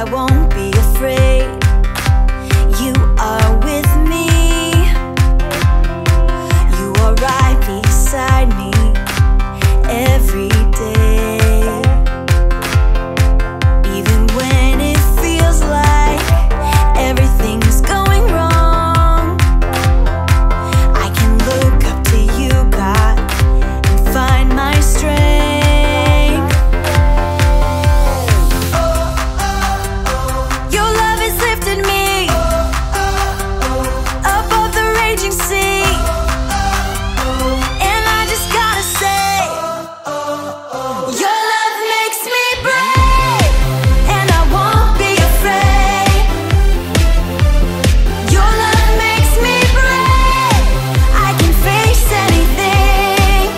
I won't be afraid. You are with me. You are right beside me every day. Even when it feels like everything's going wrong, I can look up to you, God, and find my strength. Your love has lifted me above the raging sea, and I just gotta say, your love makes me brave, and I won't be afraid. Your love makes me brave, I can face anything.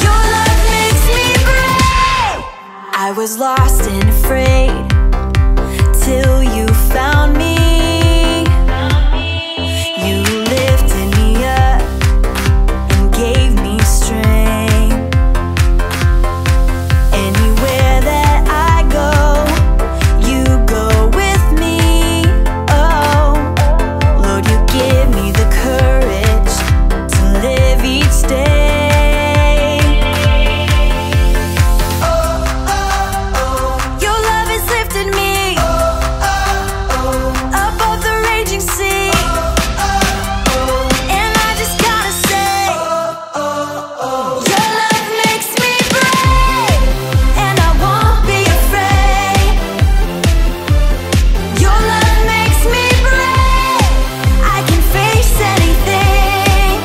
Your love makes me brave. I was lost and afraid till you found me. You lifted me up and gave me strength. Anywhere that I go, you go with me. Oh, Lord, you give me the courage to live each day. Your love has lifted me above the raging sea, and I just gotta say, your love makes me brave, and I won't be afraid. Your love makes me brave, I can face anything.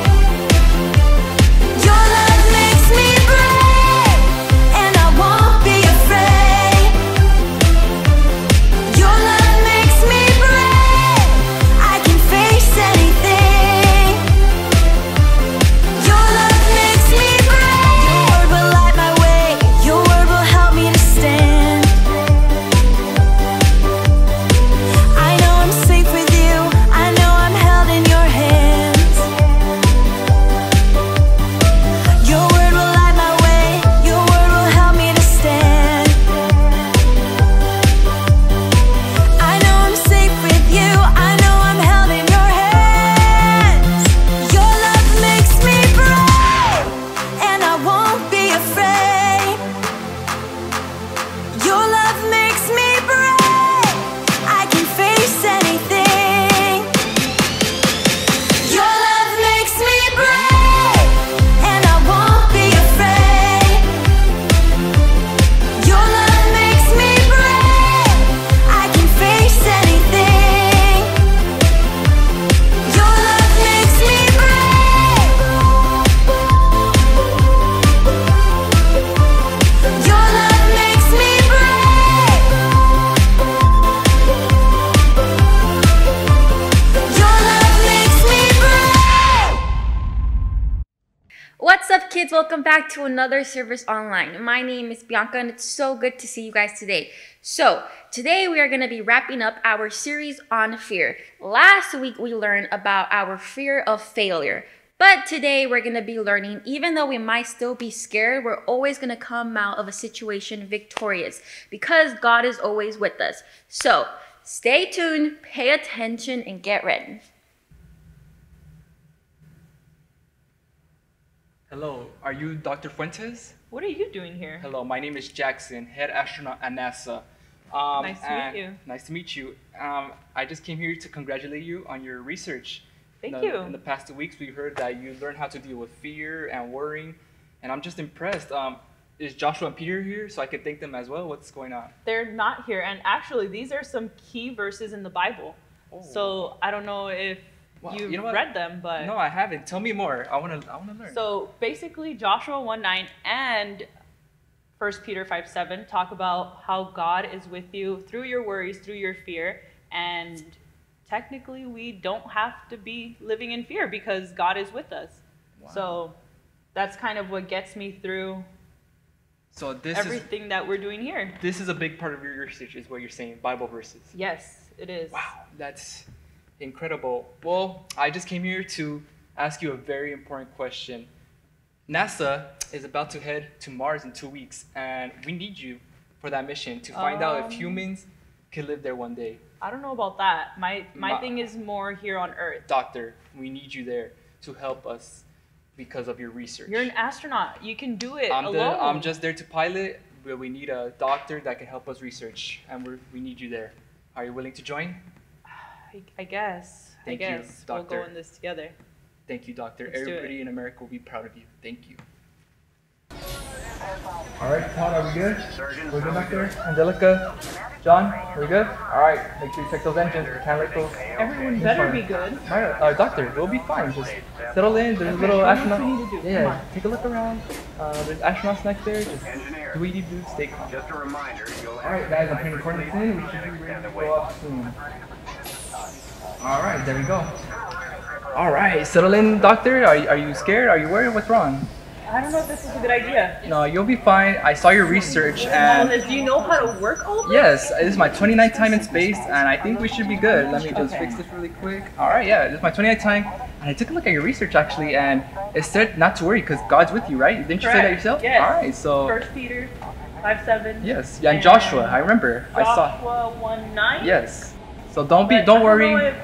Your love makes me brave, and I won't be afraid. Your love makes me brave, I can face anything. Your love makes me brave. Your word will light my way. Your word will help me to stand. I know I'm safe with you. I know I'm held in your hands. Your word will light my way. Your word will help me to stand. I know I'm safe with you. I know I'm held in your hands. Your love makes me brave, and I won't be afraid. Your love makes me brave, I can face anything. Your love makes me brave, and I won't be afraid. Your love makes me brave, I can face anything. Your love makes me brave. Your love makes me brave. Your love makes me brave. What's up, kids? Welcome back to another service online. My name is Bianca, and it's so good to see you guys today. So, today we are going to be wrapping up our series on fear. Last week we learned about our fear of failure. But today we're going to be learning, even though we might still be scared, we're always going to come out of a situation victorious because God is always with us. So, stay tuned, pay attention, and get ready. Hello, are you Dr. Fuentes? What are you doing here? Hello, my name is Jackson, head astronaut at NASA. Nice to meet you. Nice to meet you. I just came here to congratulate you on your research. Thank you. In the past 2 weeks, we heard that you learned how to deal with fear and worrying, and I'm just impressed. Is Joshua and Peter here so I could thank them as well? What's going on? They're not here, and actually, these are some key verses in the Bible. Oh. So I don't know if Well, you've you know what? read them, but No, I haven't. Tell me more. I wanna learn. so basically, Joshua 1:9 and 1 Peter 5:7 talk about how God is with you through your worries, through your fear, and technically, we don't have to be living in fear because God is with us. Wow. So that's kind of what gets me through So everything that we're doing here. This is a big part of your research, is what you're saying, Bible verses. Yes, it is. Wow, that's incredible. Well, I just came here to ask you a very important question. NASA is about to head to Mars in 2 weeks, and we need you for that mission to find out if humans can live there one day. I don't know about that. My Ma- thing is more here on Earth. Doctor, we need you there to help us because of your research. You're an astronaut. You can do it I'm alone. I'm just there to pilot, but we need a doctor that can help us research, and we need you there. Are you willing to join? I guess. Thank you, I guess we'll doctor. go in this together. Thank you, doctor. Let's do it. Everybody in America will be proud of you. Thank you. All right, Todd, are we good? We're good back there? Angelica, John, we're good? All right, make sure you check those engines. We can't let those. Everyone better be good. All right, doctor, we'll be fine. Just settle in. There's a little show me astronaut. what we need to do. Come Yeah, on. take a look around. There's astronauts next there. Just do what you need to do. Stay calm. Just a reminder, you'll All right, guys, I'm putting coordinates in. We should be ready to go up soon. All right, there we go. All right, settle in, doctor. Are you scared? Are you worried? What's wrong? I don't know if this is a good idea. No, you'll be fine. I saw your research All and this, do you know how to work all this? yes, this is my 29th time in space and I think we should be good. Let me just Okay. fix this really quick. All right, yeah, this is my 29th time and I took a look at your research actually and it said not to worry because God's with you, right? Didn't you say that Correct. yourself? Yes. All right, so 1 Peter 5:7. yes, yeah, and Joshua, I remember. I saw. Joshua 1:9. Yes. So But I don't know worry. if-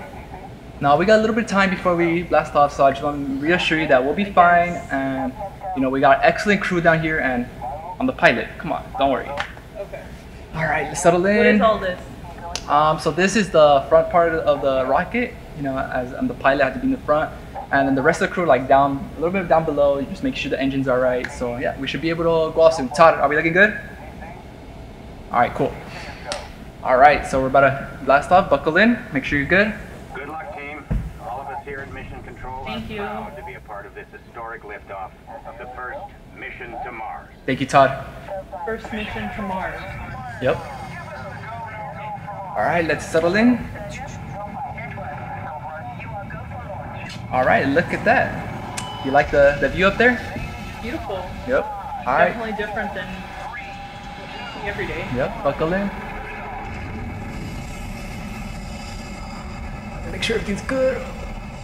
No, we got a little bit of time before we blast off, so I just want to reassure you that we'll be fine. And you know, we got an excellent crew down here, and I'm the pilot. Come on, don't worry. Okay. All right, let's settle What is in. all this? So this is the front part of the rocket. You know, as I'm the pilot, I have to be in the front, and then the rest of the crew like down a little bit down below. You just make sure the engines are right. So yeah, we should be able to go off soon. Todd, are we looking good? All right, cool. All right, so we're about to blast off. Buckle in. Make sure you're good. Good luck, team. All of us here at Mission Control Thank are you. proud to be a part of this historic liftoff of the first mission to Mars. Thank you, Todd. First mission to Mars. Yep. All right, let's settle in. All right, look at that. You like the view up there? Beautiful. Yep. All right. Definitely different than what we see every day. Yep, buckle in. Make sure everything's good.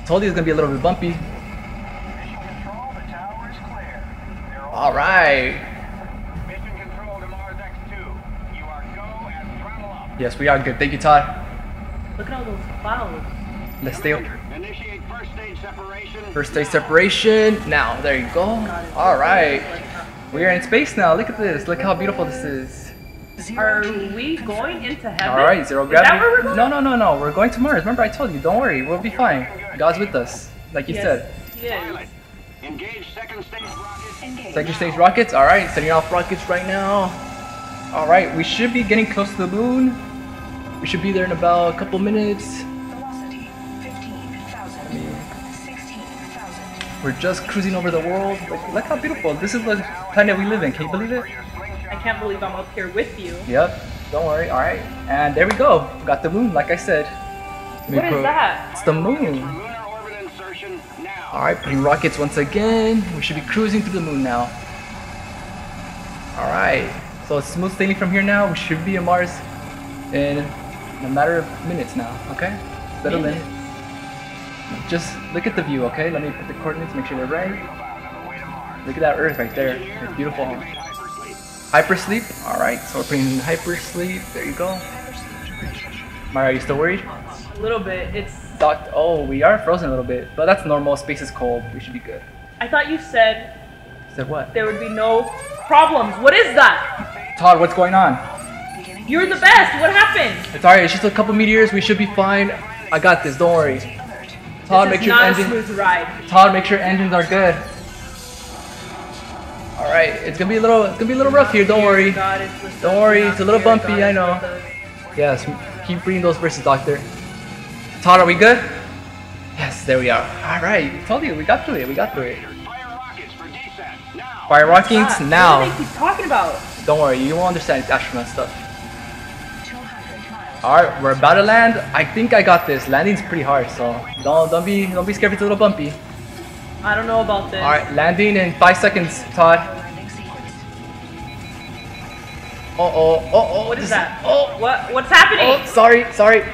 Told you it's gonna be a little bit bumpy. All right. Mission Control to Mars X2. You are go and throttle up. Yes, we are good. Thank you, Todd. Look at all those clouds. Let's stay up. Initiate first stage separation. First stage separation. Now, there you go. All right. We are in space now. Look at this. Look how beautiful this is. Are we going into heaven? All right, zero Is that gravity. where we're going? No. We're going to Mars. Remember, I told you. Don't worry. We'll be fine. God's with us, like you said. Yes. Engage second stage rocket. Second stage rockets. All right, setting off rockets right now. All right, we should be getting close to the moon. We should be there in about a couple minutes. Velocity 15,000. 16,000. We're just cruising over the world. Look how beautiful. This is the planet we live in. Can you believe it? I can't believe I'm up here with you. Yep. Don't worry. All right. And there we go. Got the moon, like I said. What is that? It's the moon. Lunar orbit insertion now. All right, putting rockets once again. We should be cruising through the moon now. All right. So it's smooth sailing from here now. We should be in Mars in a matter of minutes now. Okay. Settle in. Just look at the view. Okay. Let me put the coordinates. Make sure they're right. Look at that Earth right there. It's beautiful. Hypersleep. All right. So we're putting in hypersleep. There you go. Maya, are you still worried? A little bit. It's. Oh, we are frozen a little bit, but that's normal. Space is cold. We should be good. I thought you said Said what? there would be no problems. What is that? Todd, what's going on? You're the best. What happened? It's alright. It's just a couple meteors. We should be fine. I got this. Don't worry. Todd, This make is sure not a engines. smooth ride. Todd, make sure engines are good. All right. It's gonna be a little rough here. Don't worry. God is with us. Don't worry, Not it's a little here. bumpy, God I is know. with us. Yes. Keep reading those verses, Doctor. Todd, are we good? Yes. There we are. All right. I told you. We got through it. We got through it. Fire rockets for descent now. Fire rockets God, now. What do they keep talking about? Don't worry. You won't understand. It's astronaut stuff. 200 miles. All right, we're about to land. I think I got this. Landing's pretty hard, so don't be scared if it's a little bumpy. I don't know about this. All right, landing in 5 seconds, Todd. Landing sequence. Oh. What is that? Oh, What's happening? oh, sorry.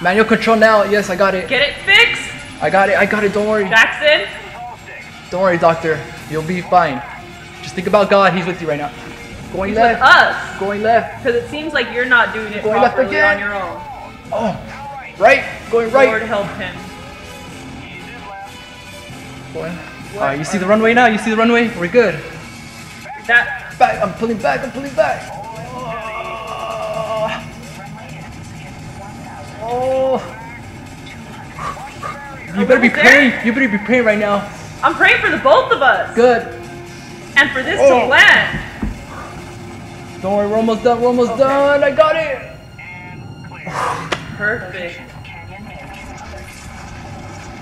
Manual control now. Yes, I got it. Get it fixed, I got it. Don't worry. Jackson. Don't worry, Doctor. You'll be fine. Just think about God. He's with you right now. Going He's left. with us. Going left. Because it seems like you're not doing it Going left properly again. on your own. Oh, right. Going Lord right. help him. Going. You see the runway now? You see the runway? We're good. That Back. I'm pulling back. I'm pulling back. Oh. You better be praying. You better be praying right now. I'm praying for the both of us. Good. And for this Oh. to land. Don't worry, we're almost done. We're almost done. I got it. Perfect.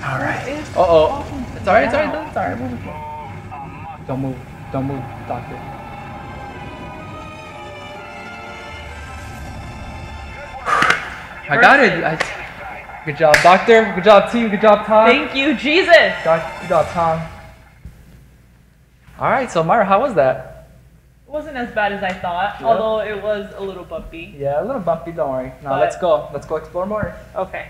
All right. Uh-oh. It's all right. It's all right. It's all right. Move. Don't move. Don't move, doctor. I got it. Good job, doctor. Good job, team. Good job, Tom. Thank you, Jesus. Good job, Tom. All right. So, Myra, how was that? It wasn't as bad as I thought, Yeah. although it was a little bumpy. Yeah, a little bumpy. Don't worry. Now But- let's go. Let's go explore more. Okay.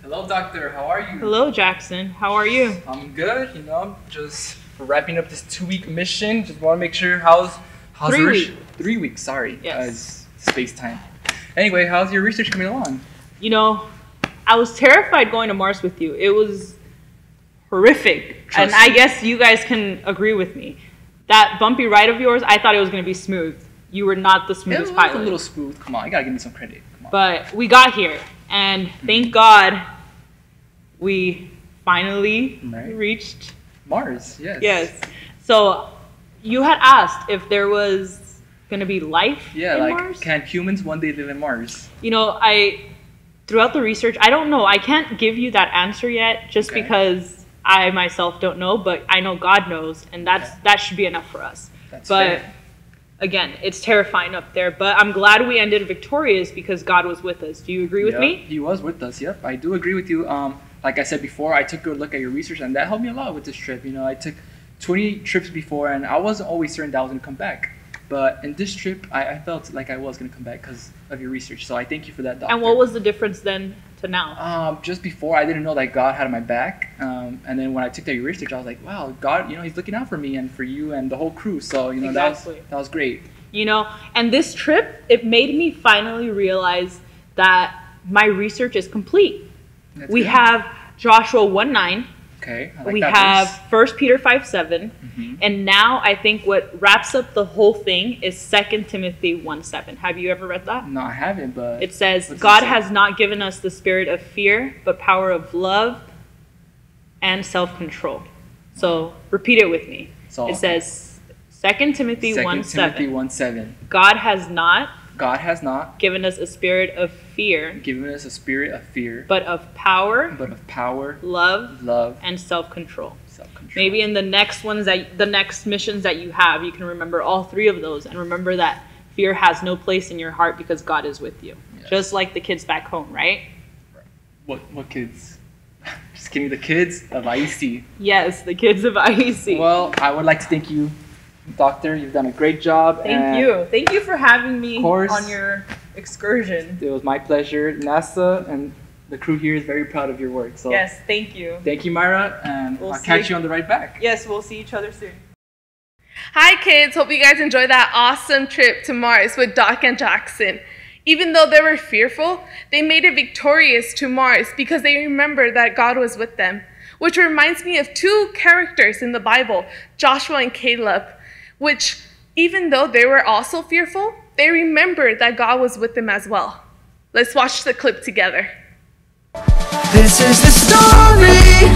Hello, doctor. How are you? Hello, Jackson. How are you? I'm good. You know, just wrapping up this 2-week mission. Just want to make sure how's 3 your weeks. 3 weeks. Sorry. Yes. Space time. Anyway, how's your research coming along? You know, I was terrified going to Mars with you. It was horrific. Trust And I me. guess you guys can agree with me. That bumpy ride of yours, I thought it was going to be smooth. You were not the It smoothest was pilot. a little smooth. Come on, you gotta give me some credit. Come on. But we got here, and thank God we finally Right. reached. Mars, yes. Yes. So you had asked if there was going to be life Yeah, in like Mars. can humans one day live in Mars? You know, throughout the research, I don't know. I can't give you that answer yet, just Okay. because I myself don't know. But I know God knows, and that should be enough for us. That's But fair. again, it's terrifying up there. But I'm glad we ended victorious because God was with us. Do you agree with Yep, me? He was with us. Yep, I do agree with you. Like I said before, I took a look at your research, and that helped me a lot with this trip. You know, I took 20 trips before, and I wasn't always certain that I was gonna come back. But in this trip, I felt like I was gonna come back because of your research. So I thank you for that, doctor. And what was the difference then to now? Just before, I didn't know that God had my back, and then when I took that your research, I was like, wow, God, you know, He's looking out for me and for you and the whole crew. So you know, Exactly. that was great. You know, and this trip, it made me finally realize that my research is complete. That's We good. have Joshua 1:9. Okay. I like We that have verse. 1 Peter 5:7. Mhm. And now I think what wraps up the whole thing is 2 Timothy 1:7. Have you ever read that? No, I haven't, but It says, what's it God say? has not given us the spirit of fear, but power of love and self-control. So repeat it with me. So, It says, 2 Timothy 2 1:7. Timothy 1:7. God has not God has not given us a spirit of fear, given us a spirit of fear, but of power, but of power, love, love, and self-control. self-control. Maybe in the next missions that you have, you can remember all three of those and remember that fear has no place in your heart because God is with you. Yes. Just like the kids back home, right? What kids? Just kidding. The kids of IEC. Yes, the kids of IEC. Well, I would like to thank you, Doctor. You've done a great job. Thank and you. Thank you for having me Of course. on your excursion. It was my pleasure. NASA and the crew here is very proud of your work. So Yes, thank you. thank you, Myra, and We'll I'll catch see. you on the ride back. Yes, we'll see each other soon. Hi kids, hope you guys enjoyed that awesome trip to Mars with Doc and Jackson. Even though they were fearful, they made it victorious to Mars because they remembered that God was with them. Which reminds me of two characters in the Bible, Joshua and Caleb, which even though they were also fearful, they remembered that God was with them as well. Let's watch the clip together. This is the story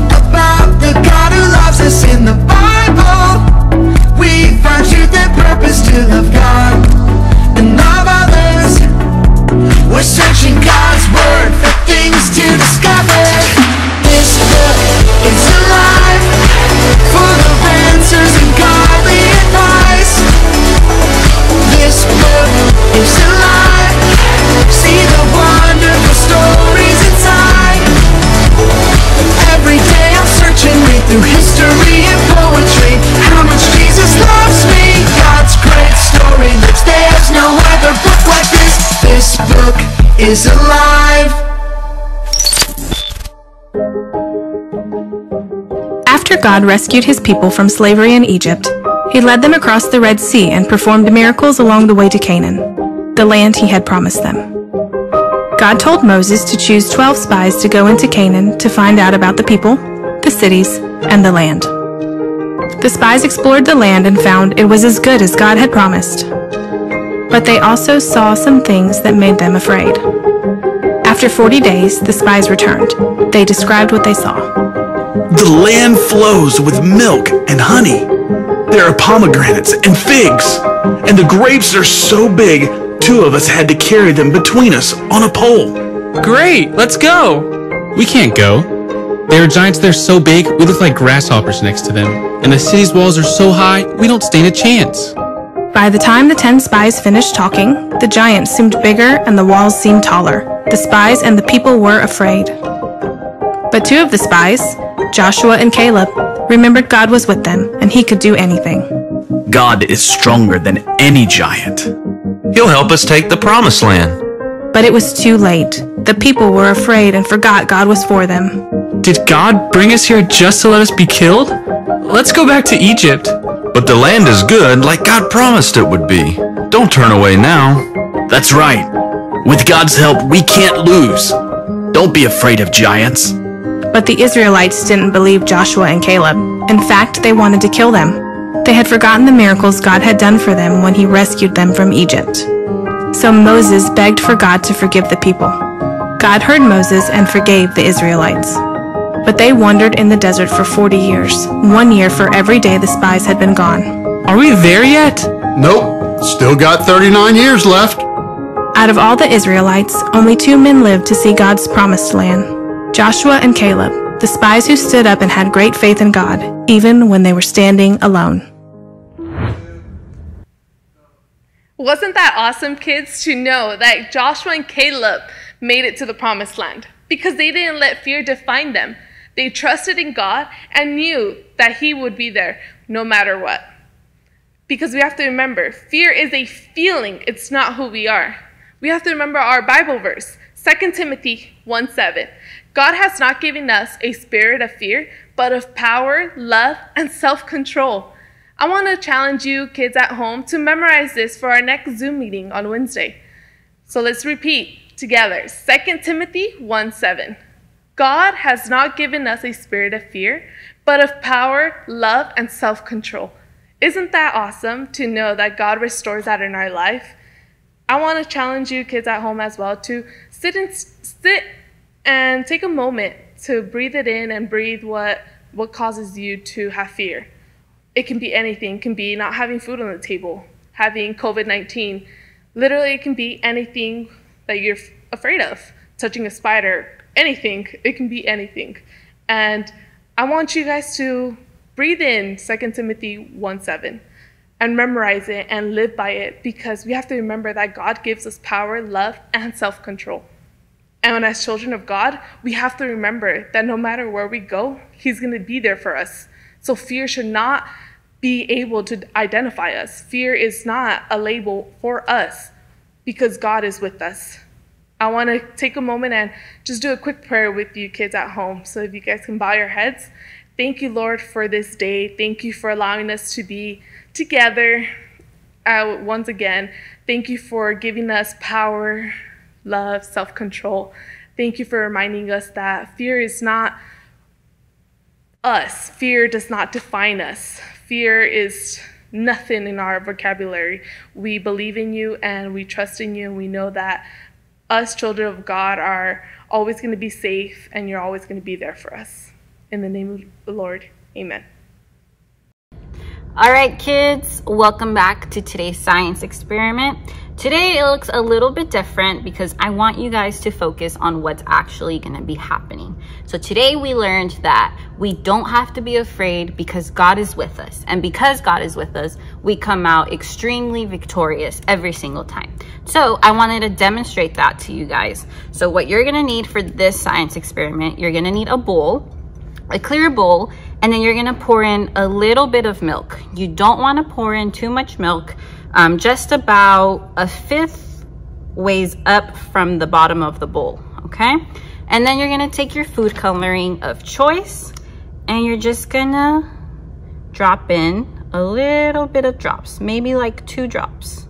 about the God who loves us in the Bible. We find truth and purpose to love God and love others. We're searching God's word for things to discover. This book is alive, full of answers and godly advice. This book is alive. See the wonderful stories inside. Every day I'm searching, read through history and poetry. How much Jesus loves me. God's great story lives. There's no other book like this. This book is alive. After God rescued his people from slavery in Egypt, He led them across the Red Sea and performed miracles along the way to Canaan, the land he had promised them. God told Moses to choose 12 spies to go into Canaan to find out about the people, the cities, and the land. The spies explored the land and found it was as good as God had promised. But they also saw some things that made them afraid. After 40 days, the spies returned. They described what they saw. The land flows with milk and honey. There are pomegranates and figs, and the grapes are so big, 2 of us had to carry them between us on a pole. Great, let's go. We can't go. There are giants that are so big, we look like grasshoppers next to them. And the city's walls are so high, we don't stand a chance. By the time the 10 spies finished talking, the giants seemed bigger and the walls seemed taller. The spies and the people were afraid. But 2 of the spies, Joshua and Caleb, remembered God was with them and he could do anything. God is stronger than any giant. He'll help us take the promised land. But it was too late. The people were afraid and forgot God was for them. Did God bring us here just to let us be killed? Let's go back to Egypt. But the land is good like God promised it would be. Don't turn away now. That's right. With God's help, we can't lose. Don't be afraid of giants. But the Israelites didn't believe Joshua and Caleb. In fact, they wanted to kill them. They had forgotten the miracles God had done for them when he rescued them from Egypt. So Moses begged for God to forgive the people. God heard Moses and forgave the Israelites. But they wandered in the desert for 40 years, 1 year for every day the spies had been gone. Are we there yet? Nope, still got 39 years left. Out of all the Israelites, only 2 men lived to see God's promised land. Joshua and Caleb, the spies who stood up and had great faith in God, even when they were standing alone. Wasn't that awesome, kids, to know that Joshua and Caleb made it to the promised land? Because they didn't let fear define them. They trusted in God and knew that he would be there no matter what. Because we have to remember, fear is a feeling, it's not who we are. We have to remember our Bible verse, 2 Timothy 1:7. God has not given us a spirit of fear, but of power, love, and self-control. I want to challenge you kids at home to memorize this for our next Zoom meeting on Wednesday. So let's repeat together, 2 Timothy 1:7. God has not given us a spirit of fear, but of power, love, and self-control. Isn't that awesome to know that God restores that in our life? I want to challenge you kids at home as well to sit and take a moment to breathe it in and breathe what causes you to have fear. It can be anything. It can be not having food on the table, having COVID-19. Literally, it can be anything that you're afraid of, touching a spider, anything. It can be anything. And I want you guys to breathe in 2 Timothy 1:7 and memorize it and live by it, because we have to remember that God gives us power, love, and self-control. And as children of God, we have to remember that no matter where we go, he's going to be there for us. So fear should not be able to identify us. Fear is not a label for us because God is with us. I want to take a moment and just do a quick prayer with you kids at home. So if you guys can bow your heads. Thank you, Lord, for this day. Thank you for allowing us to be together once again. Thank you for giving us power, love, self-control. Thank you for reminding us that fear is not us. Fear does not define us. Fear is nothing in our vocabulary. We believe in you and we trust in you, and we know that us children of God are always going to be safe, and you're always going to be there for us. In the name of the Lord, amen. All right, kids, welcome back to today's science experiment. Today it looks a little bit different because I want you guys to focus on what's actually going to be happening. So today we learned that we don't have to be afraid because God is with us. And because God is with us, we come out extremely victorious every single time. So I wanted to demonstrate that to you guys. So what you're going to need for this science experiment, you're going to need a bowl, a clear bowl, and then you're going to pour in a little bit of milk. You don't want to pour in too much milk. Just about 1/5 ways up from the bottom of the bowl, okay? And then you're gonna take your food coloring of choice and you're just gonna drop in a little bit of drops, maybe like 2 drops.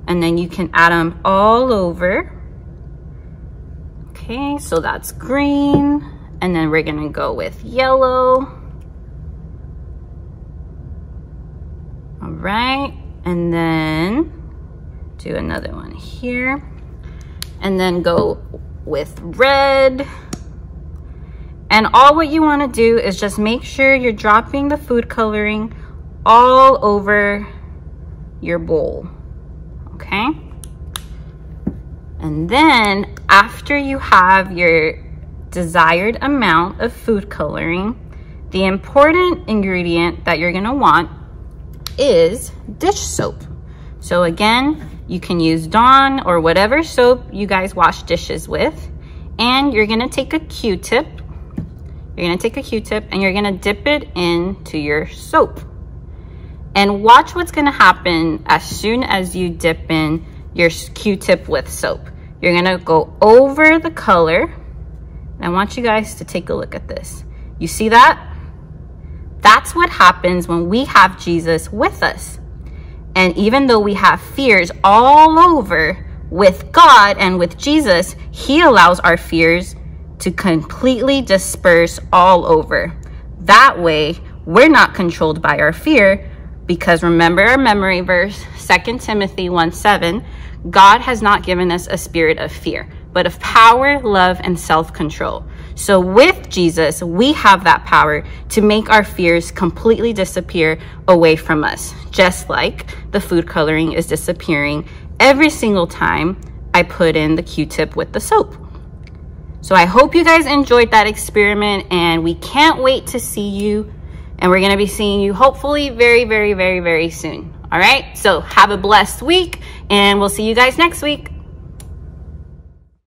And then you can add them all over. Okay, so that's green. And then we're gonna go with yellow. All right, and then do another one here. And then go with red. And all what you wanna do is just make sure you're dropping the food coloring all over your bowl, okay? And then after you have your desired amount of food coloring, the important ingredient that you're gonna want is dish soap. So again, you can use Dawn or whatever soap you guys wash dishes with. And you're gonna take a Q-tip. You're gonna take a Q-tip and you're gonna dip it into your soap. And watch what's gonna happen as soon as you dip in your Q-tip with soap. You're gonna go over the color. And I want you guys to take a look at this. You see that? That's what happens when we have Jesus with us. And even though we have fears all over, with God and with Jesus, He allows our fears to completely disperse all over. That way, we're not controlled by our fear, because remember our memory verse, 2 Timothy 1:7, God has not given us a spirit of fear, but of power, love, and self-control. So with Jesus, we have that power to make our fears completely disappear away from us, just like the food coloring is disappearing every single time I put in the Q-tip with the soap. So I hope you guys enjoyed that experiment, and we can't wait to see you. And we're going to be seeing you hopefully very, very, very, very soon. All right. So have a blessed week, and we'll see you guys next week.